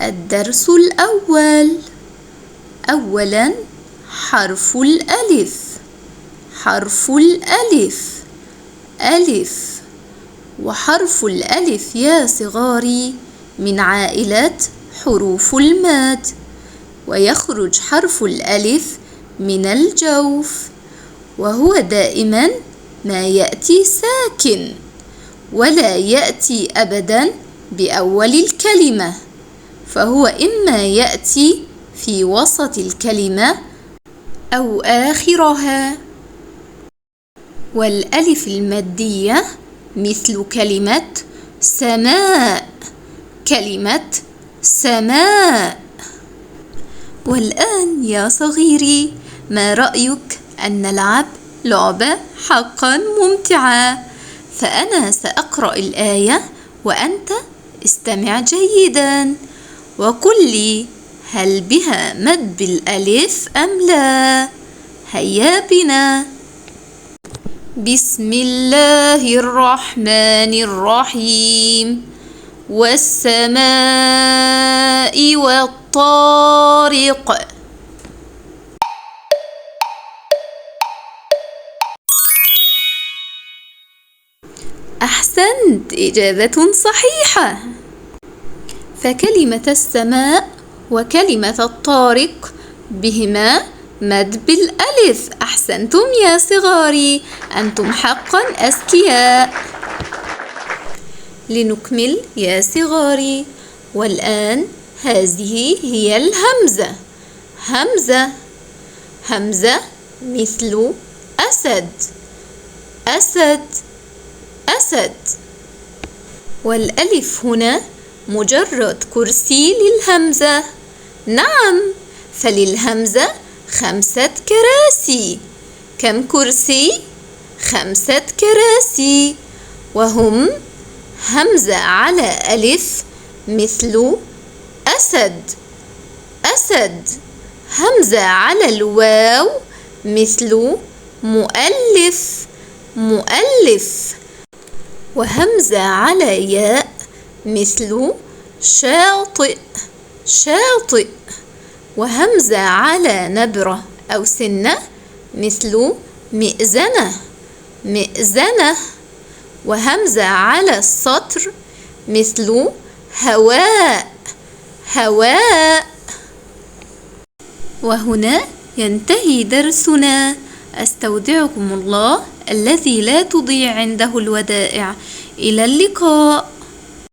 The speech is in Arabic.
الدرس الأول. أولاً حرف الألف. حرف الألف ألف. وحرف الألف يا صغاري من عائلة حروف الماد، ويخرج حرف الألف من الجوف، وهو دائما ما يأتي ساكن، ولا يأتي أبدا بأول الكلمة، فهو إما يأتي في وسط الكلمة أو آخرها. والألف المادية مثل كلمة سماء. كلمة سماء. والآن يا صغيري، ما رأيك أن نلعب لعبة حقا ممتعة؟ فأنا سأقرأ الآية وأنت استمع جيدا وقل لي هل بها مد بالألف أم لا؟ هيا بنا. بسم الله الرحمن الرحيم. والسماء والطارق. أحسنت، إجابة صحيحة. فكلمة السماء وكلمة الطارق بهما مد بالألف. أحسنتم يا صغاري، أنتم حقا أذكياء. لنكمل يا صغاري. والآن هذه هي الهمزة. همزة. همزة مثل أسد. أسد. أسد. والألف هنا مجرد كرسي للهمزة. نعم، فللهمزة 5 كراسي. كم كرسي؟ 5 كراسي، وهم همزة على ألف مثل أسد. أسد. همزة على الواو مثل مؤلف. مؤلف. وهمزة على ياء مثل شاطئ. شاطئ. وهمزة على نبرة أو سنة مثل مئذنة. مئذنة. وهمزة على السطر مثل هواء. هواء. وهنا ينتهي درسنا. أستودعكم الله الذي لا تضيع عنده الودائع. إلى اللقاء.